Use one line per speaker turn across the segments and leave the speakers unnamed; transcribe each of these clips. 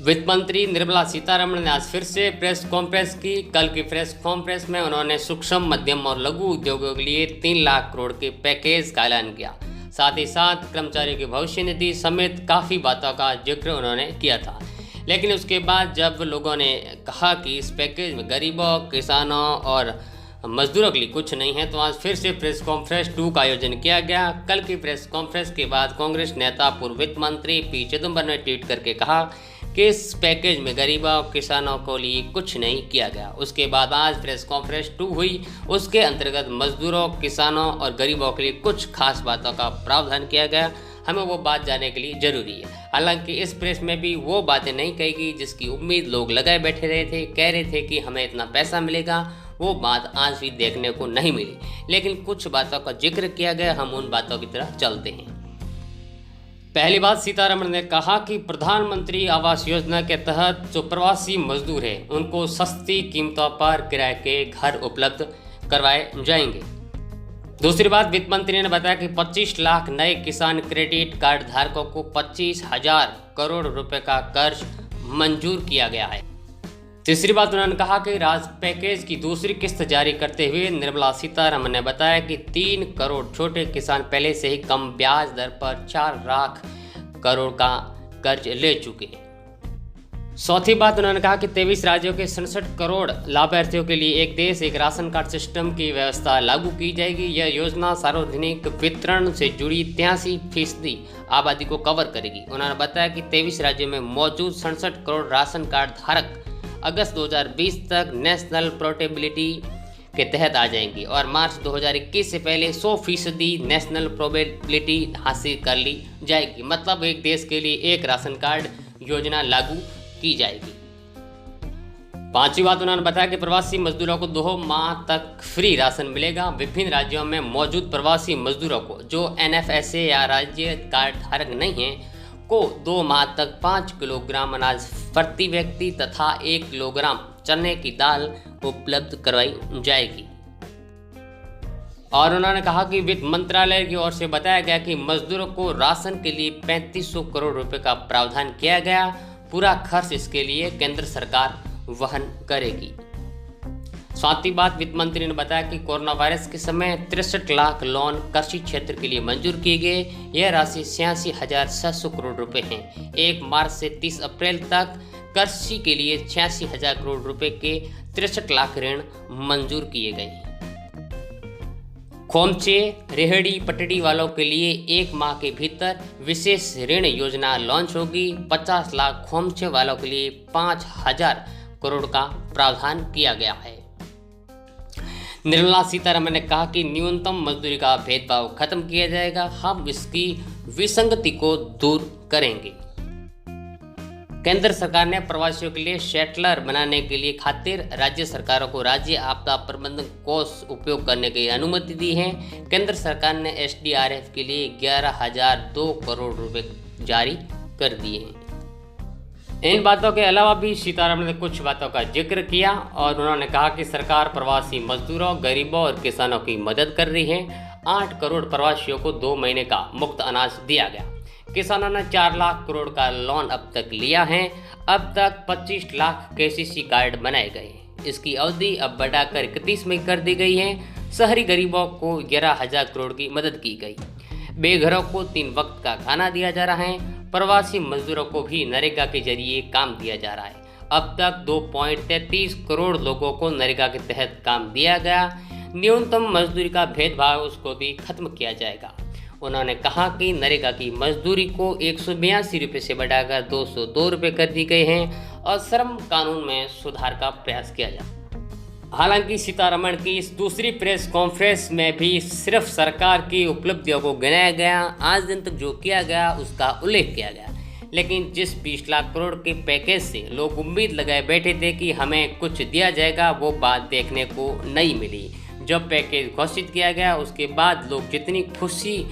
वित्त मंत्री निर्मला सीतारमण ने आज फिर से प्रेस कॉन्फ्रेंस की। कल की प्रेस कॉन्फ्रेंस में उन्होंने सूक्ष्म, मध्यम और लघु उद्योगों के लिए 3 लाख करोड़ के पैकेज का ऐलान किया। साथ ही साथ कर्मचारियों की भविष्य निधि समेत काफ़ी बातों का जिक्र उन्होंने किया था। लेकिन उसके बाद जब लोगों ने कहा कि इस पैकेज में गरीबों, किसानों और मजदूरों के लिए कुछ नहीं है, तो आज फिर से प्रेस कॉन्फ्रेंस 2 का आयोजन किया गया। कल की प्रेस कॉन्फ्रेंस के बाद कांग्रेस नेता पूर्व वित्त मंत्री पी चिदम्बरम ने ट्वीट करके कहा कि इस पैकेज में गरीबों, किसानों को लिए कुछ नहीं किया गया। उसके बाद आज प्रेस कॉन्फ्रेंस 2 हुई। उसके अंतर्गत मजदूरों, किसानों और गरीबों के लिए कुछ खास बातों का प्रावधान किया गया। हमें वो बात जानने के लिए ज़रूरी है। हालांकि इस प्रेस में भी वो बातें नहीं कही गई जिसकी उम्मीद लोग लगाए बैठे रहे थे। कह रहे थे कि हमें इतना पैसा मिलेगा, वो बात आज भी देखने को नहीं मिली। लेकिन कुछ बातों का जिक्र किया गया, हम उन बातों की तरफ चलते हैं। पहली बात, सीतारमण ने कहा कि प्रधानमंत्री आवास योजना के तहत जो प्रवासी मजदूर हैं उनको सस्ती कीमतों पर किराए के घर उपलब्ध करवाए जाएंगे। दूसरी बात, वित्त मंत्री ने बताया कि 25 लाख नए किसान क्रेडिट कार्ड धारकों को 25,000 करोड़ रुपए का कर्ज मंजूर किया गया है। तीसरी बात, उन्होंने कहा कि राज पैकेज की दूसरी किस्त जारी करते हुए निर्मला सीतारमण ने बताया कि 3 करोड़ छोटे किसान पहले से ही कम ब्याज दर पर 4 लाख करोड़ का कर्ज ले चुके हैं। चौथी बात, उन्होंने कहा कि 23 राज्यों के 67 करोड़ लाभार्थियों के लिए एक देश एक राशन कार्ड सिस्टम की व्यवस्था लागू की जाएगी। यह योजना सार्वजनिक वितरण से जुड़ी 83% आबादी को कवर करेगी। उन्होंने बताया कि 23 राज्यों में मौजूद 67 करोड़ राशन कार्ड धारक अगस्त 2020 तक नेशनल पोर्टेबिलिटी के तहत आ जाएंगी और मार्च 2021 से पहले 100% नेशनल पोर्टेबिलिटी हासिल कर ली जाएगी। मतलब एक देश के लिए एक राशन कार्ड योजना लागू की जाएगी। पांचवी बात, उन्होंने बताया कि प्रवासी मजदूरों को 2 माह तक फ्री राशन मिलेगा। विभिन्न राज्यों में मौजूद प्रवासी मजदूरों को जो NFSA या राज्य कार्ड धारक नहीं है को 2 माह तक 5 किलोग्राम अनाज प्रति व्यक्ति तथा 1 किलोग्राम चने की दाल उपलब्ध करवाई जाएगी। और उन्होंने कहा कि वित्त मंत्रालय की ओर से बताया गया कि मजदूरों को राशन के लिए 3500 करोड़ रुपए का प्रावधान किया गया। पूरा खर्च इसके लिए केंद्र सरकार वहन करेगी। सातवीं बात, वित्त मंत्री ने बताया कि कोरोना वायरस के समय 63 लाख लोन कृषि क्षेत्र के लिए मंजूर किए गए। यह राशि 86,600 करोड़ रुपए है। 1 मार्च से 30 अप्रैल तक कृषि के लिए 86,000 करोड़ रुपए के 63 लाख ऋण मंजूर किए गए। खोमचे, रेहड़ी पटड़ी वालों के लिए 1 माह के भीतर विशेष ऋण योजना लॉन्च होगी। 50 लाख खोमचे वालों के लिए 5,000 करोड़ का प्रावधान किया गया है। निर्मला सीतारमण ने कहा कि न्यूनतम मजदूरी का भेदभाव खत्म किया जाएगा। हम इसकी विसंगति को दूर करेंगे। केंद्र सरकार ने प्रवासियों के लिए शेल्टर बनाने के लिए खातिर राज्य सरकारों को राज्य आपदा प्रबंधन कोष उपयोग करने की अनुमति दी है। केंद्र सरकार ने SDRF के लिए 11,002 करोड़ रुपए जारी कर दिए हैं। इन बातों के अलावा भी सीतारमण ने कुछ बातों का जिक्र किया और उन्होंने कहा कि सरकार प्रवासी मजदूरों, गरीबों और किसानों की मदद कर रही है। 8 करोड़ प्रवासियों को 2 महीने का मुफ्त अनाज दिया गया। किसानों ने 4 लाख करोड़ का लोन अब तक लिया है। अब तक 25 लाख KCC कार्ड बनाए गए। इसकी अवधि अब बढ़ाकर 31 मई कर दी गई है। शहरी गरीबों को 11,000 करोड़ की मदद की गई। बेघरों को 3 वक्त का खाना दिया जा रहा है। प्रवासी मजदूरों को भी नरेगा के जरिए काम दिया जा रहा है। अब तक 2.33 करोड़ लोगों को नरेगा के तहत काम दिया गया। न्यूनतम मजदूरी का भेदभाव उसको भी खत्म किया जाएगा। उन्होंने कहा कि नरेगा की मजदूरी को 182 रुपये से बढ़ाकर 202 रुपये कर दी गए हैं और श्रम कानून में सुधार का प्रयास किया जाए। हालांकि सीतारमण की इस दूसरी प्रेस कॉन्फ्रेंस में भी सिर्फ सरकार की उपलब्धियों को गिनाया गया। आज दिन तक जो किया गया उसका उल्लेख किया गया। लेकिन जिस 20 लाख करोड़ के पैकेज से लोग उम्मीद लगाए बैठे थे कि हमें कुछ दिया जाएगा, वो बात देखने को नहीं मिली। जब पैकेज घोषित किया गया उसके बाद लोग जितनी खुशी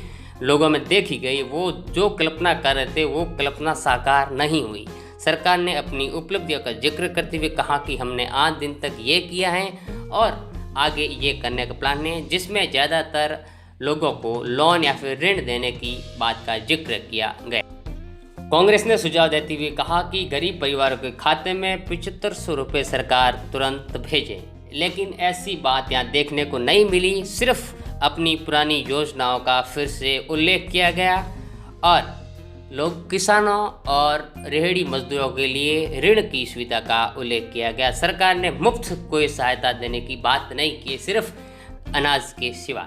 लोगों में देखी गई, वो जो कल्पना कर रहे थे वो कल्पना साकार नहीं हुई। सरकार ने अपनी उपलब्धियों का जिक्र करते हुए कहा कि हमने आज दिन तक ये किया है और आगे ये करने का प्लान है, जिसमें ज़्यादातर लोगों को लोन या फिर ऋण देने की बात का जिक्र किया गया। कांग्रेस ने सुझाव देते हुए कहा कि गरीब परिवारों के खाते में 7500 रुपये सरकार तुरंत भेजे, लेकिन ऐसी बात यहाँ देखने को नहीं मिली। सिर्फ अपनी पुरानी योजनाओं का फिर से उल्लेख किया गया और लोग किसानों और रेहड़ी मजदूरों के लिए ऋण की सुविधा का उल्लेख किया गया। सरकार ने मुफ्त कोई सहायता देने की बात नहीं की, सिर्फ अनाज के सिवा।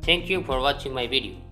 Thank you for watching my video.